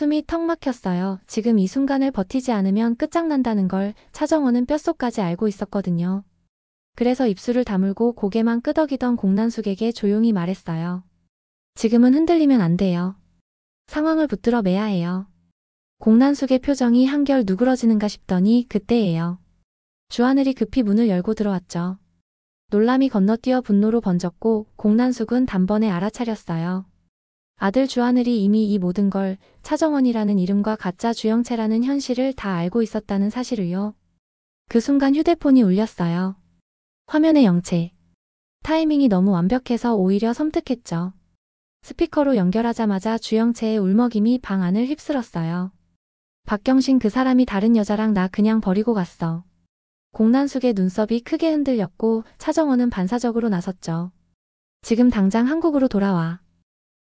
숨이 턱 막혔어요. 지금 이 순간을 버티지 않으면 끝장난다는 걸 차정원은 뼛속까지 알고 있었거든요. 그래서 입술을 다물고 고개만 끄덕이던 공난숙에게 조용히 말했어요. 지금은 흔들리면 안 돼요. 상황을 붙들어 매야 해요. 공난숙의 표정이 한결 누그러지는가 싶더니 그때예요. 주하늘이 급히 문을 열고 들어왔죠. 놀람이 건너뛰어 분노로 번졌고 공난숙은 단번에 알아차렸어요. 아들 주하늘이 이미 이 모든 걸 차정원이라는 이름과 가짜 주영채라는 현실을 다 알고 있었다는 사실을요. 그 순간 휴대폰이 울렸어요. 화면에 영채. 타이밍이 너무 완벽해서 오히려 섬뜩했죠. 스피커로 연결하자마자 주영채의 울먹임이 방 안을 휩쓸었어요. 박경신 그 사람이 다른 여자랑 나 그냥 버리고 갔어. 공난숙의 눈썹이 크게 흔들렸고 차정원은 반사적으로 나섰죠. 지금 당장 한국으로 돌아와.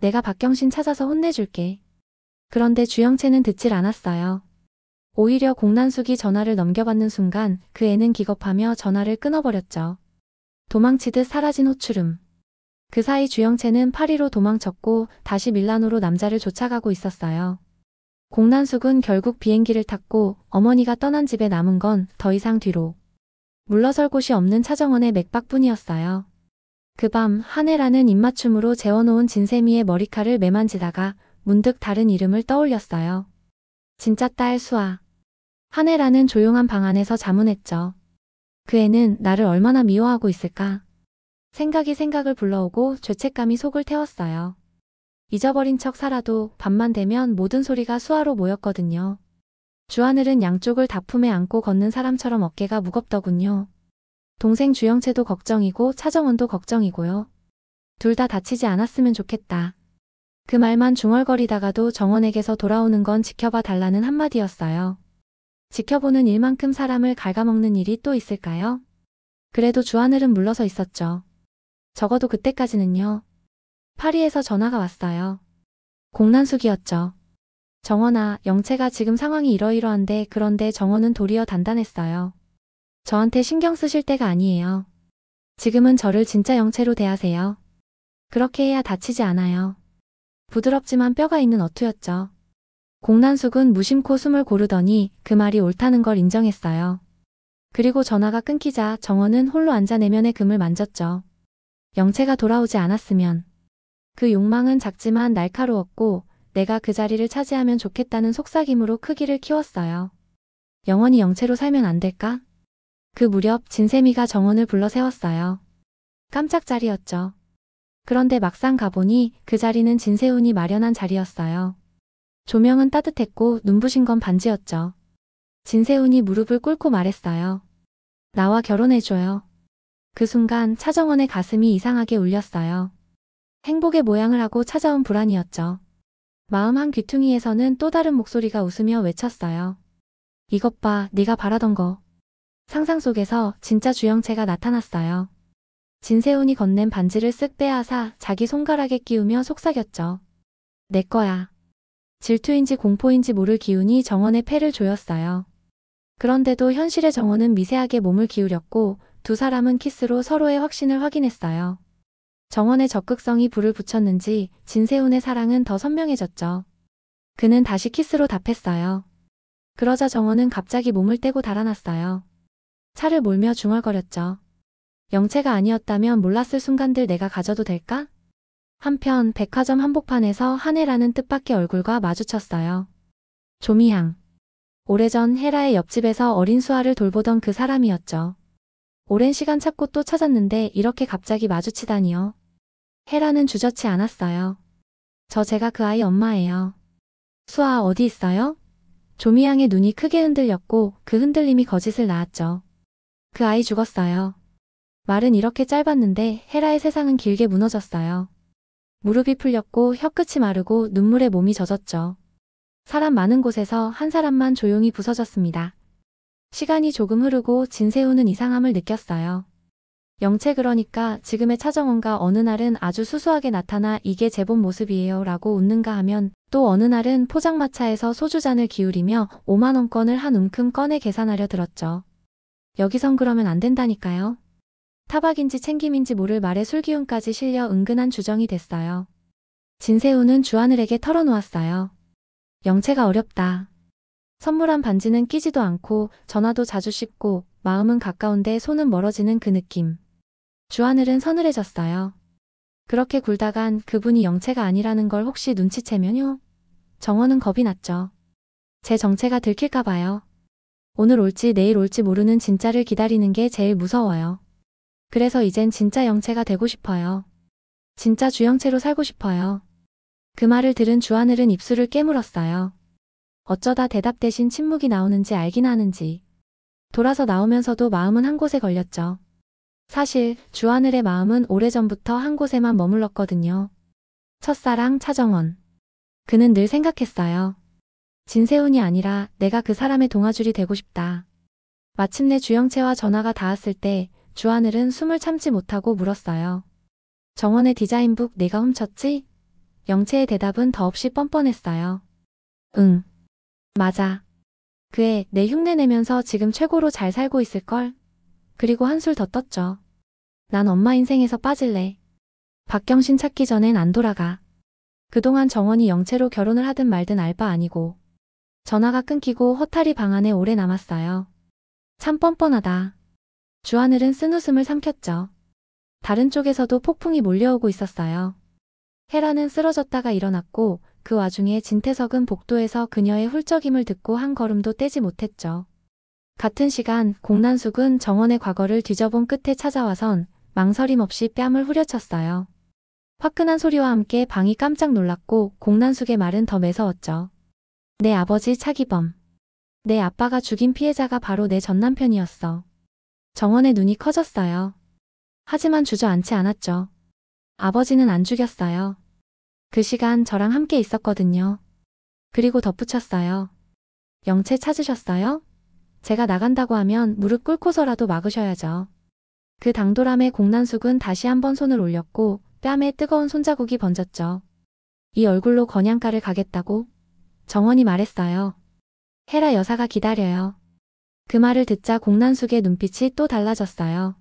내가 박경신 찾아서 혼내줄게. 그런데 주영채는 듣질 않았어요. 오히려 공난숙이 전화를 넘겨받는 순간 그 애는 기겁하며 전화를 끊어버렸죠. 도망치듯 사라진 호추름. 그 사이 주영채는 파리로 도망쳤고 다시 밀라노로 남자를 쫓아가고 있었어요. 공난숙은 결국 비행기를 탔고 어머니가 떠난 집에 남은 건 더 이상 뒤로 물러설 곳이 없는 차정원의 맥박뿐이었어요. 그 밤 한혜라는 입맞춤으로 재워놓은 진세미의 머리칼을 매만지다가 문득 다른 이름을 떠올렸어요. 진짜 딸 수아. 한혜라는 조용한 방 안에서 자문했죠. 그 애는 나를 얼마나 미워하고 있을까? 생각이 생각을 불러오고 죄책감이 속을 태웠어요. 잊어버린 척 살아도 밤만 되면 모든 소리가 수아로 모였거든요. 주하늘은 양쪽을 다 품에 안고 걷는 사람처럼 어깨가 무겁더군요. 동생 주영채도 걱정이고 차정원도 걱정이고요. 둘 다 다치지 않았으면 좋겠다. 그 말만 중얼거리다가도 정원에게서 돌아오는 건 지켜봐 달라는 한마디였어요. 지켜보는 일만큼 사람을 갉아먹는 일이 또 있을까요? 그래도 주하늘은 물러서 있었죠. 적어도 그때까지는요. 파리에서 전화가 왔어요. 공난숙이었죠. 정원아, 영채가 지금 상황이 이러이러한데 그런데 정원은 도리어 단단했어요. 저한테 신경 쓰실 때가 아니에요. 지금은 저를 진짜 영채로 대하세요. 그렇게 해야 다치지 않아요. 부드럽지만 뼈가 있는 어투였죠. 공난숙은 무심코 숨을 고르더니 그 말이 옳다는 걸 인정했어요. 그리고 전화가 끊기자 정원은 홀로 앉아 내면의 금을 만졌죠. 영채가 돌아오지 않았으면. 그 욕망은 작지만 날카로웠고 내가 그 자리를 차지하면 좋겠다는 속삭임으로 크기를 키웠어요. 영원히 영채로 살면 안 될까? 그 무렵 진세미가 정원을 불러 세웠어요. 깜짝 자리였죠. 그런데 막상 가보니 그 자리는 진세훈이 마련한 자리였어요. 조명은 따뜻했고 눈부신 건 반지였죠. 진세훈이 무릎을 꿇고 말했어요. 나와 결혼해줘요. 그 순간 차정원의 가슴이 이상하게 울렸어요. 행복의 모양을 하고 찾아온 불안이었죠. 마음 한 귀퉁이에서는 또 다른 목소리가 웃으며 외쳤어요. 이것 봐, 네가 바라던 거. 상상 속에서 진짜 주영채가 나타났어요. 진세훈이 건넨 반지를 쓱 빼앗아 자기 손가락에 끼우며 속삭였죠. 내 거야. 질투인지 공포인지 모를 기운이 정원의 폐를 조였어요. 그런데도 현실의 정원은 미세하게 몸을 기울였고 두 사람은 키스로 서로의 확신을 확인했어요. 정원의 적극성이 불을 붙였는지 진세훈의 사랑은 더 선명해졌죠. 그는 다시 키스로 답했어요. 그러자 정원은 갑자기 몸을 떼고 달아났어요. 차를 몰며 중얼거렸죠. 영채가 아니었다면 몰랐을 순간들 내가 가져도 될까? 한편 백화점 한복판에서 한혜라는 뜻밖의 얼굴과 마주쳤어요. 조미향. 오래전 헤라의 옆집에서 어린 수아를 돌보던 그 사람이었죠. 오랜 시간 찾고 또 찾았는데 이렇게 갑자기 마주치다니요. 헤라는 주저치 않았어요. 제가 그 아이 엄마예요. 수아 어디 있어요? 조미향의 눈이 크게 흔들렸고 그 흔들림이 거짓을 낳았죠. 그 아이 죽었어요. 말은 이렇게 짧았는데 헤라의 세상은 길게 무너졌어요. 무릎이 풀렸고 혀끝이 마르고 눈물에 몸이 젖었죠. 사람 많은 곳에서 한 사람만 조용히 부서졌습니다. 시간이 조금 흐르고 진세훈은 이상함을 느꼈어요. 영채 그러니까 지금의 차정원과 어느 날은 아주 수수하게 나타나 이게 제 본 모습이에요 라고 웃는가 하면 또 어느 날은 포장마차에서 소주잔을 기울이며 5만원권을 한 움큼 꺼내 계산하려 들었죠. 여기선 그러면 안 된다니까요. 타박인지 챙김인지 모를 말에 술기운까지 실려 은근한 주정이 됐어요. 진세훈은 주하늘에게 털어놓았어요. 영채가 어렵다. 선물한 반지는 끼지도 않고 전화도 자주 씹고 마음은 가까운데 손은 멀어지는 그 느낌. 주하늘은 서늘해졌어요. 그렇게 굴다간 그분이 영채가 아니라는 걸 혹시 눈치채면요? 정원은 겁이 났죠. 제 정체가 들킬까 봐요. 오늘 올지 내일 올지 모르는 진짜를 기다리는 게 제일 무서워요. 그래서 이젠 진짜 영채가 되고 싶어요. 진짜 주영채로 살고 싶어요. 그 말을 들은 주하늘은 입술을 깨물었어요. 어쩌다 대답 대신 침묵이 나오는지 알긴 하는지. 돌아서 나오면서도 마음은 한 곳에 걸렸죠. 사실 주하늘의 마음은 오래전부터 한 곳에만 머물렀거든요. 첫사랑 차정원. 그는 늘 생각했어요. 진세훈이 아니라 내가 그 사람의 동아줄이 되고 싶다. 마침내 주영채와 전화가 닿았을 때 주하늘은 숨을 참지 못하고 물었어요. 정원의 디자인북 내가 훔쳤지? 영채의 대답은 더없이 뻔뻔했어요. 응. 맞아. 그 애 내 흉내 내면서 지금 최고로 잘 살고 있을걸? 그리고 한술 더 떴죠. 난 엄마 인생에서 빠질래. 박경신 찾기 전엔 안 돌아가. 그동안 정원이 영채로 결혼을 하든 말든 알 바 아니고. 전화가 끊기고 허탈이 방 안에 오래 남았어요. 참 뻔뻔하다. 주하늘은 쓴웃음을 삼켰죠. 다른 쪽에서도 폭풍이 몰려오고 있었어요. 헤라는 쓰러졌다가 일어났고 그 와중에 진태석은 복도에서 그녀의 훌쩍임을 듣고 한 걸음도 떼지 못했죠. 같은 시간 공난숙은 정원의 과거를 뒤져본 끝에 찾아와선 망설임 없이 뺨을 후려쳤어요. 화끈한 소리와 함께 방이 깜짝 놀랐고 공난숙의 말은 더 매서웠죠. 내 아버지 차기범. 내 아빠가 죽인 피해자가 바로 내 전남편이었어. 정원의 눈이 커졌어요. 하지만 주저앉지 않았죠. 아버지는 안 죽였어요. 그 시간 저랑 함께 있었거든요. 그리고 덧붙였어요. 영채 찾으셨어요? 제가 나간다고 하면 무릎 꿇고서라도 막으셔야죠. 그 당돌함에 공난숙은 다시 한번 손을 올렸고 뺨에 뜨거운 손자국이 번졌죠. 이 얼굴로 건양가를 가겠다고? 정원이 말했어요. 헤라 여사가 기다려요. 그 말을 듣자 공난숙의 눈빛이 또 달라졌어요.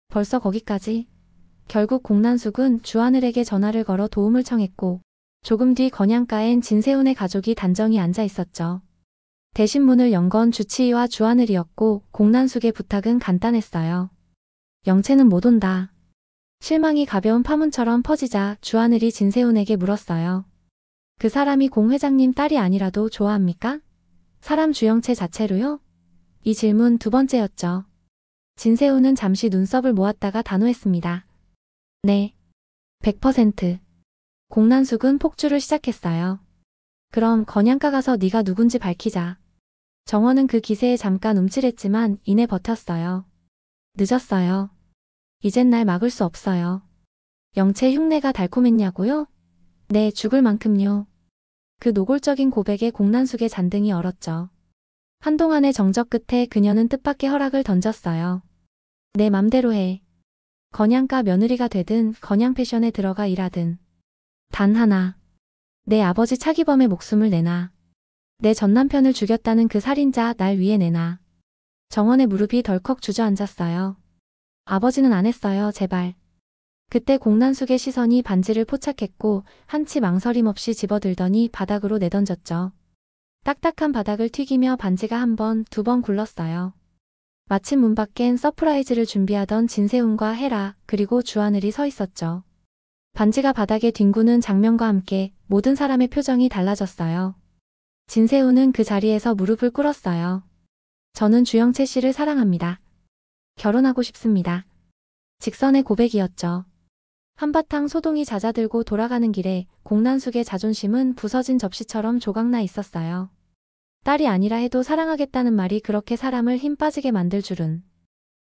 벌써 거기까지? 결국 공난숙은 주하늘에게 전화를 걸어 도움을 청했고 조금 뒤 건양가엔 진세훈의 가족이 단정히 앉아 있었죠. 대신 문을 연 건 주치의와 주하늘이었고 공난숙의 부탁은 간단했어요. 영채는 못 온다. 실망이 가벼운 파문처럼 퍼지자 주하늘이 진세훈에게 물었어요. 그 사람이 공 회장님 딸이 아니라도 좋아합니까? 사람 주영채 자체로요? 이 질문 두 번째였죠. 진세훈은 잠시 눈썹을 모았다가 단호했습니다. 네. 100%. 공난숙은 폭주를 시작했어요. 그럼 건양가 가서 네가 누군지 밝히자. 정원은 그 기세에 잠깐 움찔했지만 이내 버텼어요. 늦었어요. 이젠 날 막을 수 없어요. 영채 흉내가 달콤했냐고요? 네, 죽을 만큼요. 그 노골적인 고백에 공난숙의 잔등이 얼었죠. 한동안의 정적 끝에 그녀는 뜻밖의 허락을 던졌어요. 내 맘대로 해. 건양가 며느리가 되든 건양 패션에 들어가 일하든. 단 하나. 내 아버지 차기범의 목숨을 내놔. 내 전남편을 죽였다는 그 살인자 날 위해 내놔. 정원의 무릎이 덜컥 주저앉았어요. 아버지는 안 했어요, 제발. 그때 공난숙의 시선이 반지를 포착했고 한치 망설임 없이 집어들더니 바닥으로 내던졌죠. 딱딱한 바닥을 튀기며 반지가 한 번, 두 번 굴렀어요. 마침 문 밖엔 서프라이즈를 준비하던 진세훈과 헤라 그리고 주하늘이 서 있었죠. 반지가 바닥에 뒹구는 장면과 함께 모든 사람의 표정이 달라졌어요. 진세훈은 그 자리에서 무릎을 꿇었어요. 저는 주영채 씨를 사랑합니다. 결혼하고 싶습니다. 직선의 고백이었죠. 한바탕 소동이 잦아들고 돌아가는 길에 공난숙의 자존심은 부서진 접시처럼 조각나 있었어요. 딸이 아니라 해도 사랑하겠다는 말이 그렇게 사람을 힘 빠지게 만들 줄은.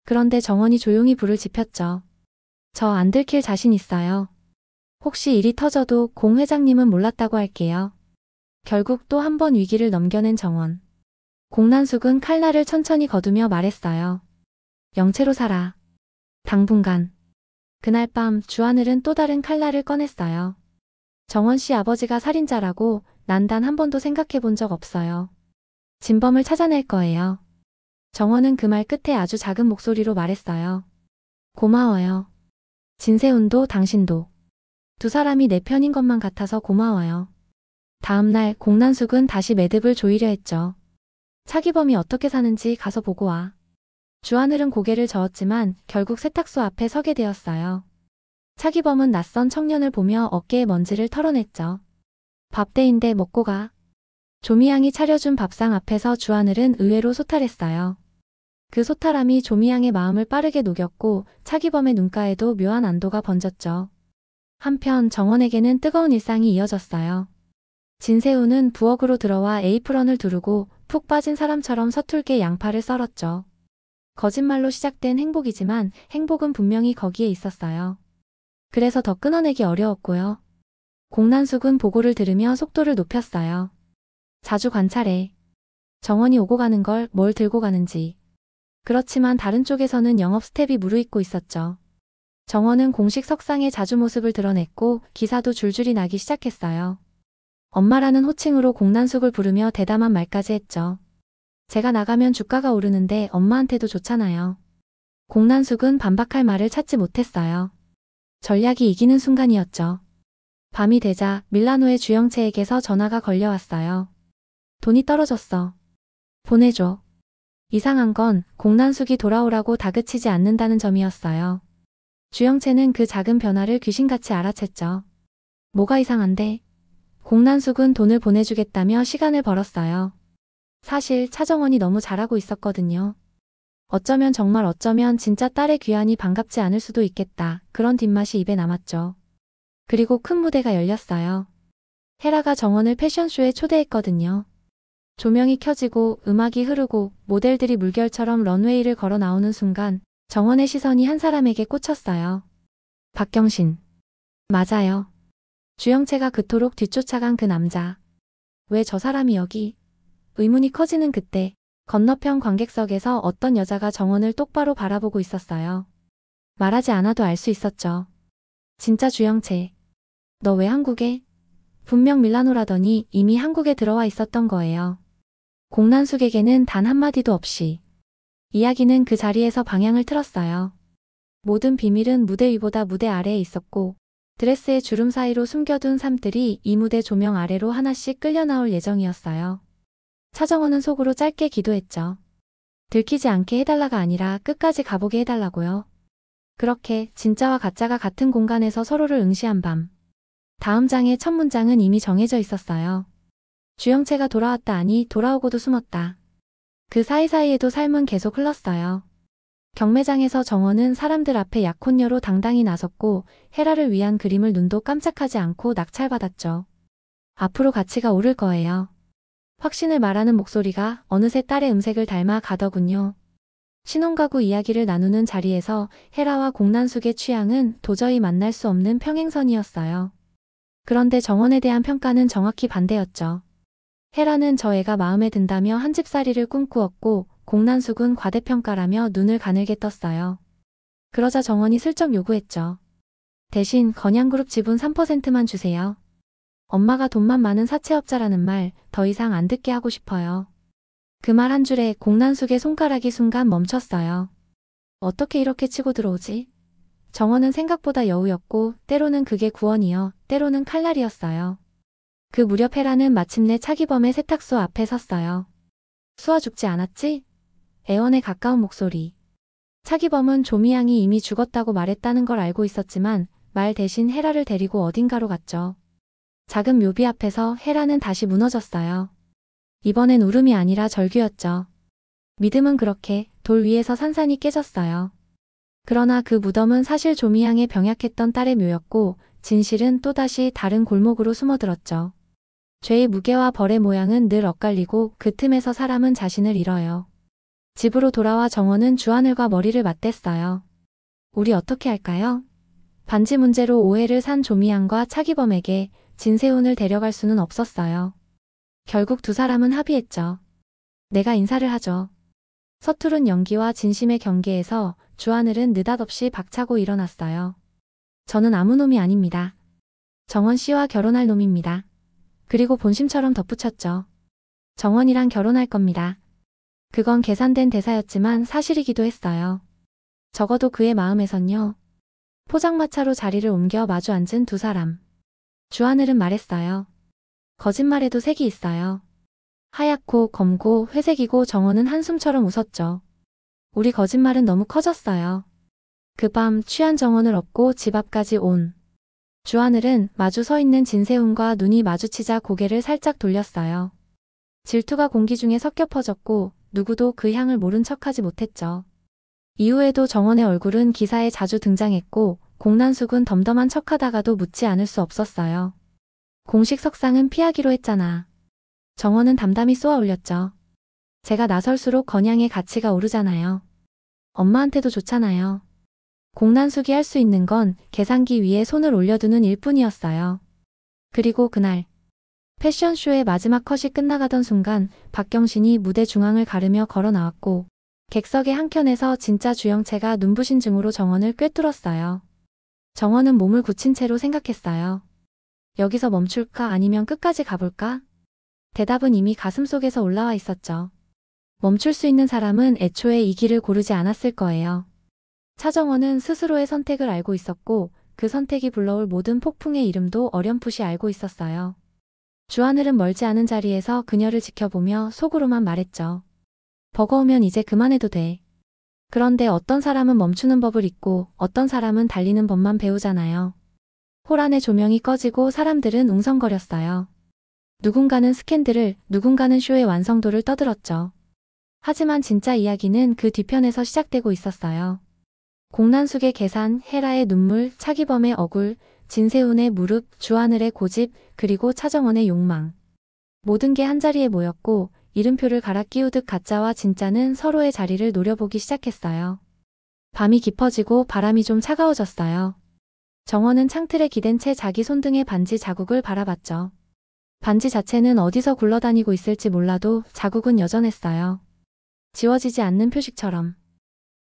그런데 정원이 조용히 불을 지폈죠. 저 안 들킬 자신 있어요. 혹시 일이 터져도 공 회장님은 몰랐다고 할게요. 결국 또 한 번 위기를 넘겨낸 정원. 공난숙은 칼날을 천천히 거두며 말했어요. 영채로 살아. 당분간. 그날 밤 주하늘은 또 다른 칼날을 꺼냈어요. 정원 씨 아버지가 살인자라고 난 단 한 번도 생각해 본 적 없어요. 진범을 찾아낼 거예요. 정원은 그 말 끝에 아주 작은 목소리로 말했어요. 고마워요. 진세훈도 당신도. 두 사람이 내 편인 것만 같아서 고마워요. 다음날 공난숙은 다시 매듭을 조이려 했죠. 차기범이 어떻게 사는지 가서 보고 와. 주하늘은 고개를 저었지만 결국 세탁소 앞에 서게 되었어요. 차기범은 낯선 청년을 보며 어깨에 먼지를 털어냈죠. 밥대인데 먹고 가. 조미양이 차려준 밥상 앞에서 주하늘은 의외로 소탈했어요. 그 소탈함이 조미양의 마음을 빠르게 녹였고 차기범의 눈가에도 묘한 안도가 번졌죠. 한편 정원에게는 뜨거운 일상이 이어졌어요. 진세우는 부엌으로 들어와 에이프런을 두르고 푹 빠진 사람처럼 서툴게 양파를 썰었죠. 거짓말로 시작된 행복이지만 행복은 분명히 거기에 있었어요. 그래서 더 끊어내기 어려웠고요. 공난숙은 보고를 들으며 속도를 높였어요. 자주 관찰해. 정원이 오고 가는 걸 뭘 들고 가는지. 그렇지만 다른 쪽에서는 영업 스텝이 무르익고 있었죠. 정원은 공식 석상에 자주 모습을 드러냈고 기사도 줄줄이 나기 시작했어요. 엄마라는 호칭으로 공난숙을 부르며 대담한 말까지 했죠. 제가 나가면 주가가 오르는데 엄마한테도 좋잖아요. 공난숙은 반박할 말을 찾지 못했어요. 전략이 이기는 순간이었죠. 밤이 되자 밀라노의 주영채에게서 전화가 걸려왔어요. 돈이 떨어졌어. 보내줘. 이상한 건 공난숙이 돌아오라고 다그치지 않는다는 점이었어요. 주영채는 그 작은 변화를 귀신같이 알아챘죠. 뭐가 이상한데? 공난숙은 돈을 보내주겠다며 시간을 벌었어요. 사실 차정원이 너무 잘하고 있었거든요. 어쩌면 정말 어쩌면 진짜 딸의 귀환이 반갑지 않을 수도 있겠다. 그런 뒷맛이 입에 남았죠. 그리고 큰 무대가 열렸어요. 헤라가 정원을 패션쇼에 초대했거든요. 조명이 켜지고 음악이 흐르고 모델들이 물결처럼 런웨이를 걸어 나오는 순간 정원의 시선이 한 사람에게 꽂혔어요. 박경신. 맞아요. 주영채가 그토록 뒤쫓아간 그 남자. 왜 저 사람이 여기? 의문이 커지는 그때 건너편 관객석에서 어떤 여자가 정원을 똑바로 바라보고 있었어요. 말하지 않아도 알 수 있었죠. 진짜 주영채. 너 왜 한국에? 분명 밀라노라더니 이미 한국에 들어와 있었던 거예요. 공난숙에게는 단 한마디도 없이. 이야기는 그 자리에서 방향을 틀었어요. 모든 비밀은 무대 위보다 무대 아래에 있었고 드레스의 주름 사이로 숨겨둔 삶들이 이 무대 조명 아래로 하나씩 끌려 나올 예정이었어요. 차정원은 속으로 짧게 기도했죠. 들키지 않게 해달라가 아니라 끝까지 가보게 해달라고요. 그렇게 진짜와 가짜가 같은 공간에서 서로를 응시한 밤. 다음 장의 첫 문장은 이미 정해져 있었어요. 주영채가 돌아왔다 하니 돌아오고도 숨었다. 그 사이사이에도 삶은 계속 흘렀어요. 경매장에서 정원은 사람들 앞에 약혼녀로 당당히 나섰고 헤라를 위한 그림을 눈도 깜짝하지 않고 낙찰받았죠. 앞으로 가치가 오를 거예요. 확신을 말하는 목소리가 어느새 딸의 음색을 닮아 가더군요. 신혼가구 이야기를 나누는 자리에서 헤라와 공난숙의 취향은 도저히 만날 수 없는 평행선이었어요. 그런데 정원에 대한 평가는 정확히 반대였죠. 헤라는 저 애가 마음에 든다며 한 집살이를 꿈꾸었고 공난숙은 과대평가라며 눈을 가늘게 떴어요. 그러자 정원이 슬쩍 요구했죠. 대신 건양그룹 지분 3%만 주세요. 엄마가 돈만 많은 사채업자라는 말 더 이상 안 듣게 하고 싶어요. 그 말 한 줄에 공난숙의 손가락이 순간 멈췄어요. 어떻게 이렇게 치고 들어오지? 정원은 생각보다 여우였고 때로는 그게 구원이요, 때로는 칼날이었어요. 그 무렵 헤라는 마침내 차기범의 세탁소 앞에 섰어요. 수아 죽지 않았지? 애원에 가까운 목소리. 차기범은 조미양이 이미 죽었다고 말했다는 걸 알고 있었지만 말 대신 헤라를 데리고 어딘가로 갔죠. 작은 묘비 앞에서 헤라는 다시 무너졌어요. 이번엔 울음이 아니라 절규였죠. 믿음은 그렇게 돌 위에서 산산이 깨졌어요. 그러나 그 무덤은 사실 조미양의 병약했던 딸의 묘였고 진실은 또다시 다른 골목으로 숨어들었죠. 죄의 무게와 벌의 모양은 늘 엇갈리고 그 틈에서 사람은 자신을 잃어요. 집으로 돌아와 정원은 주하늘과 머리를 맞댔어요. 우리 어떻게 할까요? 반지 문제로 오해를 산 조미양과 차기범에게 진세훈을 데려갈 수는 없었어요. 결국 두 사람은 합의했죠. 내가 인사를 하죠. 서투른 연기와 진심의 경계에서 주하늘은 느닷없이 박차고 일어났어요. 저는 아무 놈이 아닙니다. 정원 씨와 결혼할 놈입니다. 그리고 본심처럼 덧붙였죠. 정원이랑 결혼할 겁니다. 그건 계산된 대사였지만 사실이기도 했어요. 적어도 그의 마음에선요. 포장마차로 자리를 옮겨 마주 앉은 두 사람. 주하늘은 말했어요. 거짓말에도 색이 있어요. 하얗고 검고 회색이고 정원은 한숨처럼 웃었죠. 우리 거짓말은 너무 커졌어요. 그 밤 취한 정원을 업고 집 앞까지 온 주하늘은 마주 서 있는 진세훈과 눈이 마주치자 고개를 살짝 돌렸어요. 질투가 공기 중에 섞여 퍼졌고 누구도 그 향을 모른 척하지 못했죠. 이후에도 정원의 얼굴은 기사에 자주 등장했고 공난숙은 덤덤한 척하다가도 묻지 않을 수 없었어요. 공식 석상은 피하기로 했잖아. 정원은 담담히 쏘아 올렸죠. 제가 나설수록 건양의 가치가 오르잖아요. 엄마한테도 좋잖아요. 공난숙이 할 수 있는 건 계산기 위에 손을 올려두는 일뿐이었어요. 그리고 그날 패션쇼의 마지막 컷이 끝나가던 순간 박경신이 무대 중앙을 가르며 걸어 나왔고 객석의 한켠에서 진짜 주영채가 눈부신 증오로 정원을 꿰뚫었어요. 정원은 몸을 굳힌 채로 생각했어요. 여기서 멈출까 아니면 끝까지 가볼까? 대답은 이미 가슴속에서 올라와 있었죠. 멈출 수 있는 사람은 애초에 이 길을 고르지 않았을 거예요. 차정원은 스스로의 선택을 알고 있었고 그 선택이 불러올 모든 폭풍의 이름도 어렴풋이 알고 있었어요. 주하늘은 멀지 않은 자리에서 그녀를 지켜보며 속으로만 말했죠. 버거우면 이제 그만해도 돼. 그런데 어떤 사람은 멈추는 법을 잊고 어떤 사람은 달리는 법만 배우잖아요. 홀 안의 조명이 꺼지고 사람들은 웅성거렸어요. 누군가는 스캔들을, 누군가는 쇼의 완성도를 떠들었죠. 하지만 진짜 이야기는 그 뒤편에서 시작되고 있었어요. 공난숙의 계산, 헤라의 눈물, 차기범의 억울, 진세훈의 무릎, 주하늘의 고집, 그리고 차정원의 욕망. 모든 게 한자리에 모였고 이름표를 갈아 끼우듯 가짜와 진짜는 서로의 자리를 노려보기 시작했어요. 밤이 깊어지고 바람이 좀 차가워졌어요. 정원은 창틀에 기댄 채 자기 손등의 반지 자국을 바라봤죠. 반지 자체는 어디서 굴러다니고 있을지 몰라도 자국은 여전했어요. 지워지지 않는 표식처럼.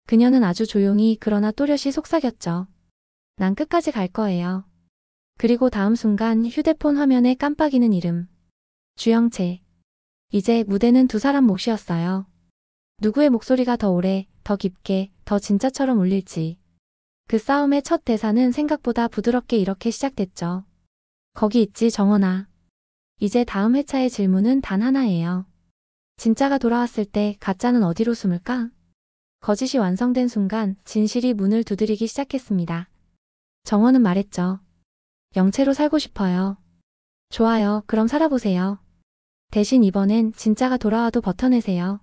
그녀는 아주 조용히 그러나 또렷이 속삭였죠. 난 끝까지 갈 거예요. 그리고 다음 순간 휴대폰 화면에 깜빡이는 이름. 주영채. 이제 무대는 두 사람 몫이었어요. 누구의 목소리가 더 오래, 더 깊게, 더 진짜처럼 울릴지. 그 싸움의 첫 대사는 생각보다 부드럽게 이렇게 시작됐죠. 거기 있지 정원아. 이제 다음 회차의 질문은 단 하나예요. 진짜가 돌아왔을 때 가짜는 어디로 숨을까? 거짓이 완성된 순간 진실이 문을 두드리기 시작했습니다. 정원은 말했죠. 영채로 살고 싶어요. 좋아요. 그럼 살아보세요. 대신 이번엔 진짜가 돌아와도 버텨내세요.